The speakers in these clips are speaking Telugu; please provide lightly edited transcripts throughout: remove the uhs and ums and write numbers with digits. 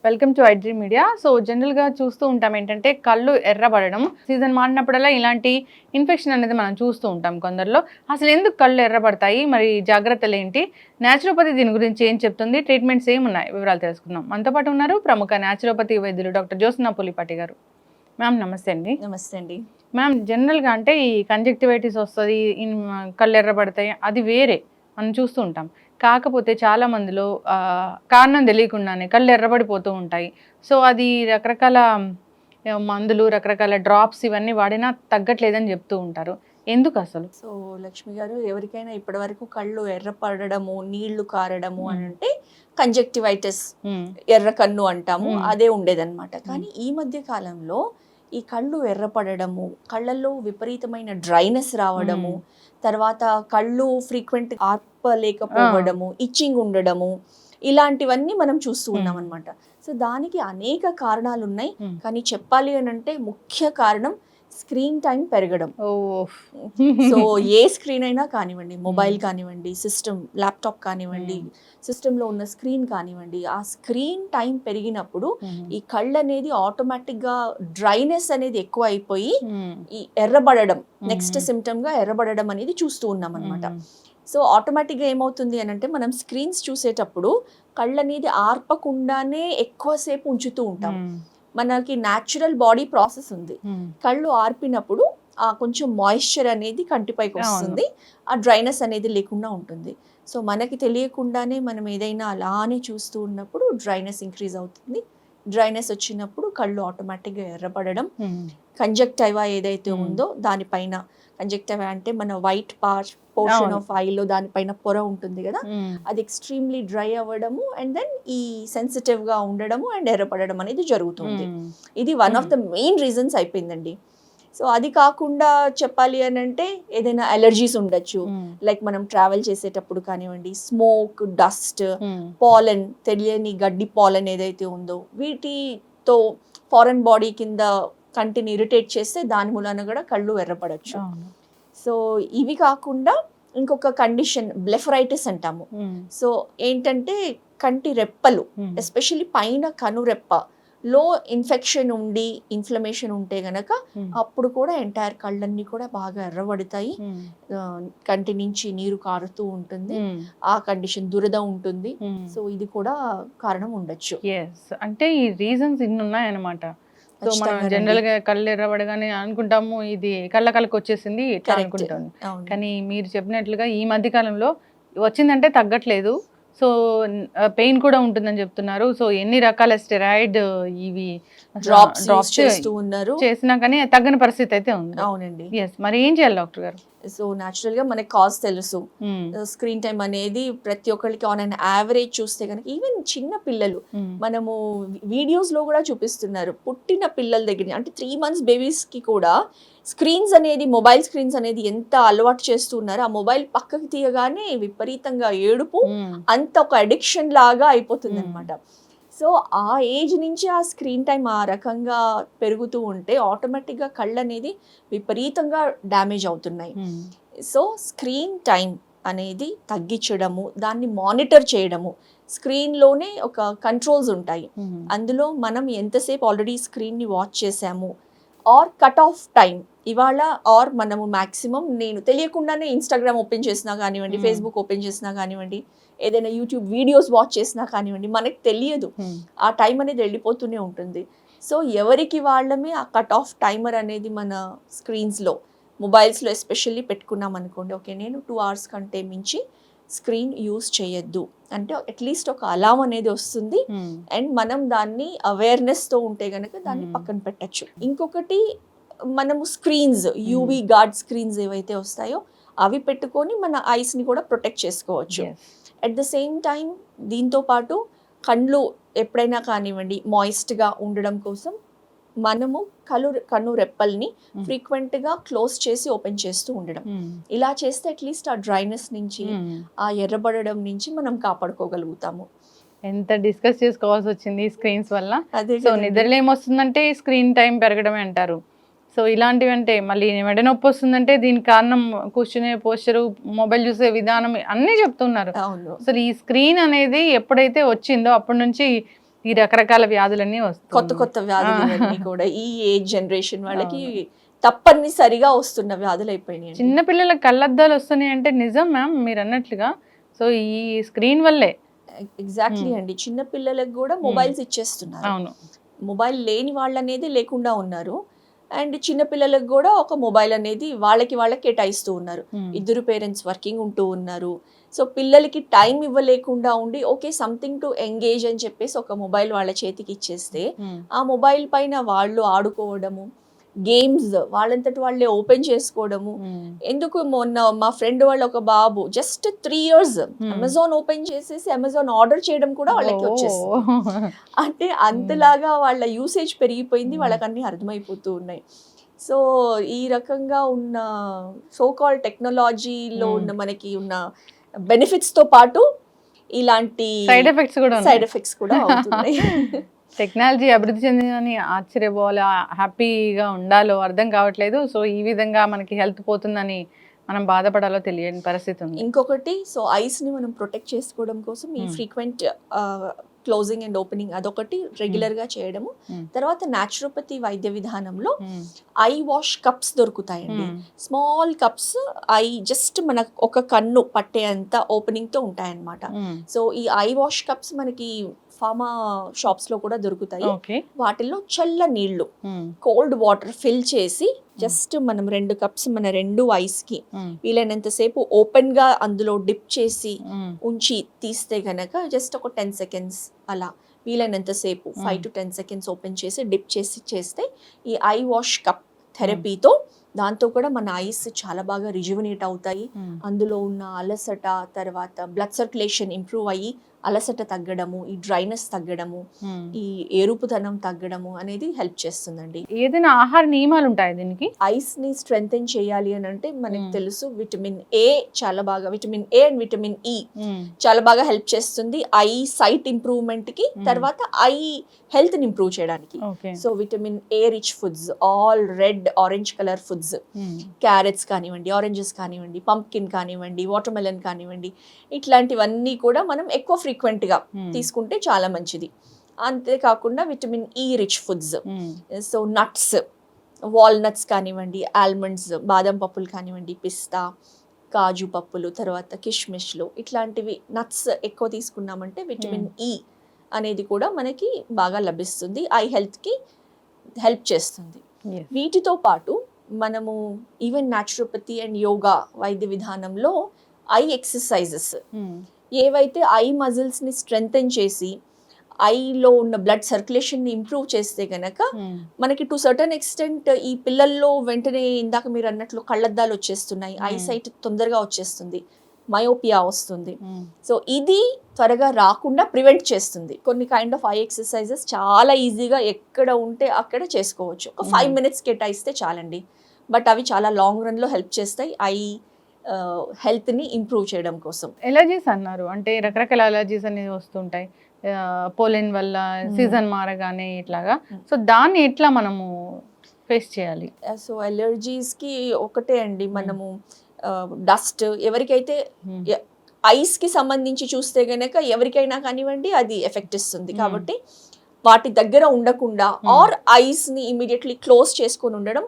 Welcome to iDream media. So జనరల్గా చూస్తూ ఉంటాం ఏంటంటే కళ్ళు ఎర్రబడడం, సీజన్ మారినప్పుడల్లా ఇలాంటి ఇన్ఫెక్షన్ అనేది మనం చూస్తూ ఉంటాం కొందరిలో. అసలు ఎందుకు కళ్ళు ఎర్రబడతాయి, మరి జాగ్రత్తలు ఏంటి, న్యాచురోపతి దీని గురించి ఏం చెప్తుంది, ట్రీట్మెంట్స్ ఏమున్నాయి, వివరాలు తెలుసుకుందాం. మనతో పాటు ఉన్నారు ప్రముఖ న్యాచురోపతి వైద్యులు డాక్టర్ జ్యోత్స్న పులిపాటి గారు. మ్యామ్ నమస్తే అండి. నమస్తే అండి. మ్యామ్ జనరల్గా అంటే ఈ కంజక్టివైటిస్ వస్తుంది, కళ్ళు ఎర్రబడతాయి, అది వేరే మనం చూస్తూ ఉంటాం. కాకపోతే చాలా మందిలో కారణం తెలియకుండానే కళ్ళు ఎర్రబడిపోతూ ఉంటాయి. సో అది రకరకాల మందులు, రకరకాల డ్రాప్స్ ఇవన్నీ వాడినా తగ్గట్లేదని చెప్తూ ఉంటారు. ఎందుకు అసలు? సో లక్ష్మి గారు, ఎవరికైనా ఇప్పటివరకు కళ్ళు ఎర్రపడడము, నీళ్లు కారడము అని అంటే కంజక్టివైటిస్, ఎర్ర కన్ను అంటాము, అదే ఉండేదన్నమాట. కానీ ఈ మధ్య కాలంలో ఈ కళ్ళు ఎర్రపడడము, కళ్ళల్లో విపరీతమైన డ్రైనెస్ రావడము, తర్వాత కళ్ళు ఫ్రీక్వెంట్ ఆర్పలేకపోవడము, ఇచ్చింగ్ ఉండడము, ఇలాంటివన్నీ మనం చూస్తూ ఉన్నాం అనమాట. సో దానికి అనేక కారణాలు ఉన్నాయి. కానీ చెప్పాలి అని అంటే ముఖ్య కారణం స్క్రీన్ టైం పెరగడం. సో ఏ స్క్రీన్ అయినా కానివ్వండి, మొబైల్ కానివ్వండి, సిస్టమ్, ల్యాప్టాప్ కానివ్వండి, సిస్టంలో ఉన్న స్క్రీన్ కానివ్వండి, ఆ స్క్రీన్ టైం పెరిగినప్పుడు ఈ కళ్ళు అనేది ఆటోమేటిక్గా డ్రైనెస్ అనేది ఎక్కువ అయిపోయి ఈ ఎర్రబడడం, నెక్స్ట్ సిమ్టమ్ గా ఎర్రబడడం అనేది చూస్తూ ఉన్నాం అనమాట. సో ఆటోమేటిక్గా ఏమవుతుంది అని అంటే మనం స్క్రీన్స్ చూసేటప్పుడు కళ్ళు అనేది ఆర్పకుండానే ఎక్కువసేపు ఉంచుతూ ఉంటాం. మనకి న్యాచురల్ బాడీ ప్రాసెస్ ఉంది. కళ్ళు ఆర్పినప్పుడు ఆ కొంచెం మాయిశ్చర్ అనేది కంటిపైకి వస్తుంది, ఆ డ్రైనెస్ అనేది లేకుండా ఉంటుంది. సో మనకి తెలియకుండానే మనం ఏదైనా అలానే చూస్తూ ఉన్నప్పుడు డ్రైనెస్ ఇంక్రీజ్ అవుతుంది. డ్రైనెస్ వచ్చినప్పుడు కళ్ళు ఆటోమేటిక్గా ఎర్రపడడం, కంజక్టివా ఏదైతే ఉందో దానిపైన, కంజక్టివా అంటే మన వైట్ పోర్షన్ ఆఫ్ ఐలో దానిపైన పొర ఉంటుంది కదా, అది ఎక్స్ట్రీమ్లీ డ్రై అవ్వడము అండ్ దెన్ ఈ సెన్సిటివ్ గా ఉండడము అండ్ ఎర్రపడడం అనేది జరుగుతుంది. ఇది one of the main reasons అయిపోయిందండి. సో అది కాకుండా చెప్పాలి అని అంటే ఏదైనా అలర్జీస్ ఉండొచ్చు, లైక్ మనం ట్రావెల్ చేసేటప్పుడు కానివ్వండి, స్మోక్, డస్ట్, పాలన్, తెలియని గడ్డి పాలన్ ఏదైతే ఉందో వీటితో ఫారెన్ బాడీ కింద కంటిని ఇరిటేట్ చేస్తే దాని మూలాన కూడా కళ్ళు ఎర్రపడచ్చు. సో ఇవి కాకుండా ఇంకొక కండిషన్ బ్లెఫరైటిస్ అంటాము. సో ఏంటంటే కంటి రెప్పలు, ఎస్పెషల్లీ పైన కనురెప్ప లో ఇన్ఫెక్షన్ ఉండి ఇన్ఫ్లమేషన్ ఉంటే గనక అప్పుడు కూడా ఎంటైర్ కళ్ళన్నీ కూడా బాగా ఎర్రబడతాయి, కంటి నుంచి నీరు కారుతూ ఉంటుంది, ఆ కండిషన్ దురద ఉంటుంది. సో ఇది కూడా కారణం ఉండొచ్చు. అంటే ఈ రీజన్స్ ఇన్ని ఉన్నాయన్నమాట. సో మనం జనరల్ గా కళ్ళు ఎర్రబడగానే అనుకుంటాము ఇది కళ్ళకి వచ్చేసింది ఇట్లా అనుకుంటాము. కానీ మీరు చెప్పినట్లుగా ఈ మధ్య కాలంలో వచ్చిందంటే తగ్గట్లేదు, సో పెయిన్ కూడా ఉంటుందని చెప్తున్నారు. సో ఎన్ని రకాల స్టెరాయిడ్ ఇవి డ్రాప్స్ చేసినా కానీ తగ్గని పరిస్థితి అయితే ఉంది. అవునండి. మరి ఏం చేయాలి డాక్టర్ గారు? సో న్యాచురల్ గా మనకి కాజ్ తెలుసు. స్క్రీన్ టైం అనేది ప్రతి ఒక్కరికి ఆన్ అన్ యావరేజ్ చూస్తే కనుక, ఈవెన్ చిన్న పిల్లలు, మనము వీడియోస్ లో కూడా చూపిస్తున్నారు, పుట్టిన పిల్లల దగ్గర అంటే 3 months బేబీస్ కి కూడా స్క్రీన్స్ అనేది, మొబైల్ స్క్రీన్స్ అనేది ఎంత అలవాటు చేస్తున్నారు. ఆ మొబైల్ పక్కకి తీయగానే విపరీతంగా ఏడుపు, అంత ఒక అడిక్షన్ లాగా అయిపోతుంది అనమాట. సో ఆ ఏజ్ నుంచి ఆ స్క్రీన్ టైం ఆ రకంగా పెరుగుతూ ఉంటే ఆటోమేటిక్గా కళ్ళు అనేది విపరీతంగా డ్యామేజ్ అవుతున్నాయి. సో స్క్రీన్ టైం అనేది తగ్గించడము, దాన్ని మానిటర్ చేయడము, స్క్రీన్లోనే ఒక కంట్రోల్స్ ఉంటాయి, అందులో మనం ఎంతసేపు ఆల్రెడీ స్క్రీన్ని వాచ్ చేసాము, ఆర్ కట్ ఆఫ్ టైం ఇవాళ, ఆర్ మనము మ్యాక్సిమం, నేను తెలియకుండానే ఇన్స్టాగ్రామ్ ఓపెన్ చేసినా కానివ్వండి, ఫేస్బుక్ ఓపెన్ చేసినా కానివ్వండి, ఏదైనా యూట్యూబ్ వీడియోస్ వాచ్ చేసినా కానివ్వండి, మనకి తెలియదు, ఆ టైం అనేది వెళ్ళిపోతూనే ఉంటుంది. సో ఎవరికి వాళ్ళమే ఆ కట్ ఆఫ్ టైమర్ అనేది మన స్క్రీన్స్లో, మొబైల్స్లో ఎస్పెషల్లీ పెట్టుకున్నాం అనుకోండి, ఓకే నేను 2 hours కంటే మించి స్క్రీన్ యూస్ చేయొద్దు అంటే అట్లీస్ట్ ఒక అలారం అనేది వస్తుంది, అండ్ మనం దాన్ని అవేర్నెస్తో ఉంటే కనుక దాన్ని పక్కన పెట్టచ్చు. ఇంకొకటి, మనము స్క్రీన్స్, యూవీ గార్డ్ స్క్రీన్స్ ఏవైతే వస్తాయో అవి పెట్టుకొని మన ఐస్ని కూడా ప్రొటెక్ట్ చేసుకోవచ్చు. అట్ ద సేమ్ టైం దీంతో పాటు కళ్ళు ఎప్పుడైనా కానివ్వండి మాయిస్ట్గా ఉండడం కోసం మనము కన్ను రెప్పల్ని ఫ్రీక్వెంట్గా క్లోజ్ చేసి ఓపెన్ చేస్తూ ఉండడం, ఇలా చేస్తే అట్లీస్ట్ ఆ డ్రైనెస్ నుంచి, ఆ ఎర్రబడడం నుంచి మనం కాపాడుకోగలుగుతాము. ఎంత డిస్కస్ చేసుకోవాల్సి వచ్చింది స్క్రీన్స్ వల్ల. సో నిద్రలో ఏమొస్తుందంటే స్క్రీన్ టైం పెరగడమే అంటారు. సో ఇలాంటివి అంటే మళ్ళీ మెడ నొప్పి వస్తుందంటే దీనికి కారణం కూర్చునే పోస్చరు, మొబైల్ చూసే విధానం అన్నీ చెప్తున్నారు. అవును. అసలు ఈ స్క్రీన్ అనేది ఎప్పుడైతే వచ్చిందో అప్పటి నుంచి ఈ రకరకాల వ్యాధులన్నీ కొత్త వస్తున్నాయి. కొత్త వ్యాధులు ఇవన్నీ కూడా ఈ ఏజ్ జనరేషన్ వాళ్ళకి అవును. తప్పనిసరిగా వస్తున్న వ్యాధులు అయిపోయినాయి. చిన్న పిల్లలకు కళ్ళద్దాలు వస్తున్నాయి అంటే నిజం మ్యామ్ మీరు అన్నట్లుగా. సో ఈ స్క్రీన్ వల్లే. ఎగ్జాక్ట్లీ అండి. చిన్న పిల్లలకు కూడా మొబైల్స్ ఇచ్చేస్తున్నారు. అవును. మొబైల్ లేని వాళ్ళు అనేది లేకుండా ఉన్నారు. అండ్ చిన్న పిల్లలకు కూడా ఒక మొబైల్ అనేది వాళ్ళకి కేటాయిస్తూ ఉన్నారు. ఇద్దరు పేరెంట్స్ వర్కింగ్ ఉంటూ ఉన్నారు. సో పిల్లలకి టైం ఇవ్వలేకుండా ఉండి ఓకే సంథింగ్ టు ఎంగేజ్ అని చెప్పేసి ఒక మొబైల్ వాళ్ళ చేతికి ఇచ్చేస్తే ఆ మొబైల్ పైన వాళ్ళు ఆడుకోవడము, గేమ్స్ వాళ్ళంతటి వాళ్ళే ఓపెన్ చేసుకోవడము. ఎందుకు మొన్న మా ఫ్రెండ్ వాళ్ళ ఒక బాబు జస్ట్ 3 years అమెజాన్ ఓపెన్ చేసేసి అమెజాన్ ఆర్డర్ చేయడం కూడా వాళ్ళకి వచ్చేస్తుంది. అంటే అంతలాగా వాళ్ళ యూసేజ్ పెరిగిపోయింది, వాళ్ళకి అన్ని అర్థమైపోతూ ఉన్నాయి. సో ఈ రకంగా ఉన్న సోకాల్ టెక్నాలజీలో ఉన్న మనకి ఉన్న బెనిఫిట్స్ తో పాటు ఇలాంటి సైడ్ ఎఫెక్ట్స్ కూడా అవుతున్నాయి. టెక్నాలజీ అభివృద్ధి చెందిందని ఆశ్చర్యపోవాలో హ్యాపీగా ఉండాలో అర్థం కావట్లేదు. సో ఈ విధంగా మనకి హెల్త్ పోతుందని మనం బాధపడాలో తెలియని పరిస్థితి ఉంది. ఇంకొకటి సో ఐస్ ని మనం ప్రొటెక్ట్ చేసుకోవడం కోసం ఈ ఫ్రీక్వెంట్ క్లోజింగ్ అండ్ ఓపెనింగ్ అదొకటి రెగ్యులర్ గా చేయడము. తర్వాత న్యాచురోపతి వైద్య విధానంలో ఐ వాష్ కప్స్ దొరుకుతాయండి. స్మాల్ కప్స్ ఐ జస్ట్ మన ఒక కన్ను పట్టే అంత ఓపెనింగ్ తో ఉంటాయన్నమాట. సో ఈ ఐ వాష్ కప్స్ మనకి ఫార్మా షాప్స్ లో కూడా దొరుకుతాయి. వాటిల్లో చల్ల నీళ్లు కోల్డ్ వాటర్ ఫిల్ చేసి జస్ట్ మనం 2 cups మన 2 ఐస్ కి వీలైనంత సేపు ఓపెన్ గా అందులో డిప్ చేసి ఉంచి తీస్తే గనక జస్ట్ ఒక 10 seconds అలా వీలైనంత సేపు 5 to 10 seconds ఓపెన్ చేసి డిప్ చేసి చేస్తే ఈ ఐ వాష్ కప్ థెరపీతో దాంతో కూడా మన ఐస్ చాలా బాగా రిజువినేట్ అవుతాయి. అందులో ఉన్న అలసట, తర్వాత బ్లడ్ సర్క్యులేషన్ ఇంప్రూవ్ అయ్యి అలసట తగ్గడము, ఈ డ్రైనెస్ తగ్గడము, ఈ ఎరుపుతనం తగ్గడము అనేది హెల్ప్ చేస్తుందండి. ఏదైనా ఆహార నియమాలు ఉంటాయి దీనికి? ఐస్ ని స్ట్రెంగ్తెన్ చేయాలి అని అంటే మనకి తెలుసు విటమిన్ ఏ చాలా బాగా, vitamin A and vitamin E చాలా బాగా హెల్ప్ చేస్తుంది ఐ సైట్ ఇంప్రూవ్మెంట్ కి, తర్వాత ఐ హెల్త్ ని ఇంప్రూవ్ చేయడానికి. So vitamin A rich foods, all red orange colour foods, carrots కానివ్వండి, ఆరెంజెస్ కానివ్వండి, పంప్కిన్ కానివ్వండి, వాటర్ మెలన్ కానివ్వండి, ఇట్లాంటివన్నీ కూడా మనం ఎక్కువ ఫ్రీక్వెంట్ గా తీసుకుంటే చాలా మంచిది. అంతేకాకుండా vitamin E rich foods, so nuts, walnuts కానివ్వండి, ఆల్మండ్స్, బాదం పప్పులు కానివ్వండి, పిస్తా, కాజు పప్పులు, తర్వాత కిష్మిష్లు, ఇట్లాంటివి నట్స్ ఎక్కువ తీసుకున్నామంటే విటమిన్ ఈ అనేది కూడా మనకి బాగా లభిస్తుంది, ఐ హెల్త్కి హెల్ప్ చేస్తుంది. వీటితో పాటు మనము ఈవెన్ న్యాచురోపతి అండ్ యోగా వైద్య విధానంలో ఐ ఎక్సర్సైజెస్ ఏవైతే ఐ మజిల్స్ని స్ట్రెంగ్తెన్ చేసి ఐలో ఉన్న బ్లడ్ సర్క్యులేషన్ని ఇంప్రూవ్ చేస్తే గనక మనకి టు సర్టన్ ఎక్స్టెంట్ ఈ పిల్లల్లో వెంటనే ఇందాక మీరు అన్నట్లు కళ్ళద్దాలు వచ్చేస్తున్నాయి, ఐ సైట్ తొందరగా వచ్చేస్తుంది, మయోపియా వస్తుంది. సో ఇది త్వరగా రాకుండా ప్రివెంట్ చేస్తుంది. కొన్ని కైండ్ ఆఫ్ ఐ ఎక్సర్సైజెస్ చాలా ఈజీగా ఎక్కడ ఉంటే అక్కడ చేసుకోవచ్చు. ఒక 5 minutes కేటాయిస్తే చాలండి. బట్ అవి చాలా లాంగ్ రన్లో హెల్ప్ చేస్తాయి ఐ హెల్త్ని ఇంప్రూవ్ చేయడం కోసం. ఎలర్జీస్ అన్నారు అంటే రకరకాల ఎలర్జీస్ అనేవి వస్తుంటాయి పోలెన్ వల్ల, సీజన్ మారగానే ఇట్లాగా. సో దాన్ని ఎట్లా మనము ఫేస్ చేయాలి? సో ఎలర్జీస్కి ఒకటే అండి, మనము డస్ట్ ఎవరికైతే ఐస్ కి సంబంధించి చూస్తే గనక ఎవరికైనా కానివ్వండి అది ఎఫెక్ట్ ఇస్తుంది. కాబట్టి వాటి దగ్గర ఉండకుండా ఆర్ ఐస్ ని ఇమీడియట్లీ క్లోజ్ చేసుకొని ఉండడం,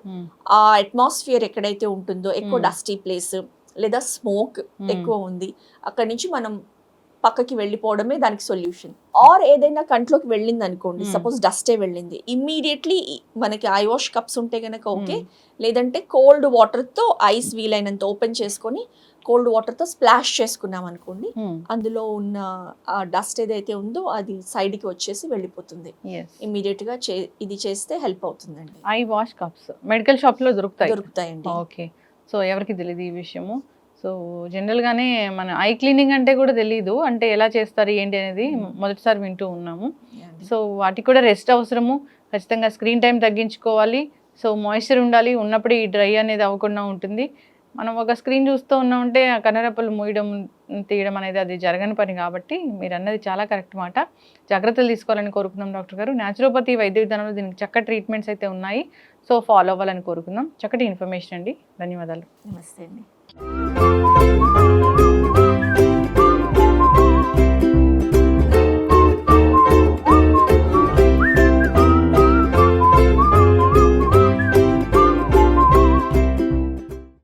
ఆ అట్మాస్ఫియర్ ఎక్కడైతే ఉంటుందో ఎక్కువ డస్టీ ప్లేస్ లేదా స్మోక్ ఎక్కువ ఉంది అక్కడి నుంచి మనం పక్కకి వెళ్ళిపోవడమే దానికి సొల్యూషన్. ఆర్ ఏదైనా కంట్లోకి వెళ్ళింది అనుకోండి, సపోజ్ డస్టే వెళ్ళింది, ఇమ్మీడియట్లీ మనకి ఐ వాష్ కప్స్ ఉంటే గనక ఓకే, లేదంటే కోల్డ్ వాటర్తో ఐస్ వీలైనంత ఓపెన్ చేసుకొని కోల్డ్ వాటర్తో స్ప్లాష్ చేసుకున్నాం అనుకోండి, అందులో ఉన్న డస్ట్ ఏదైతే ఉందో అది సైడ్కి వచ్చేసి వెళ్ళిపోతుంది. ఇమ్మీడియట్గా ఇది చేస్తే హెల్ప్ అవుతుందండి. ఐ వాష్ కప్స్ మెడికల్ షాప్లో దొరుకుతాయండి. ఓకే, సో ఎవరికి తెలియదు ఈ విషయము. సో జనరల్గానే మన ఐ క్లీనింగ్ అంటే కూడా తెలీదు, అంటే ఎలా చేస్తారు ఏంటి అనేది మొదటిసారి వింటూ ఉన్నాము. సో వాటికి కూడా రెస్ట్ అవసరము, ఖచ్చితంగా స్క్రీన్ టైం తగ్గించుకోవాలి. సో మాయిశ్చర్ ఉండాలి, ఉన్నప్పుడు ఈ డ్రై అనేది అవ్వకుండా ఉంటుంది. మనం ఒక స్క్రీన్ చూస్తూ ఉన్నామంటే ఆ కనురెప్పలు మూయడం తీయడం అనేది అది జరగని పని. కాబట్టి మీరు అన్నది చాలా కరెక్ట్ మాట. జాగ్రత్తలు తీసుకోవాలని కోరుకున్నాం డాక్టర్ గారు. న్యాచురోపతి వైద్య విధానంలో దీనికి చక్కటి ట్రీట్మెంట్స్ అయితే ఉన్నాయి. సో ఫాలో అవ్వాలని కోరుకుందాం. చక్కటి ఇన్ఫర్మేషన్ అండి, ధన్యవాదాలు. నమస్తే అండి.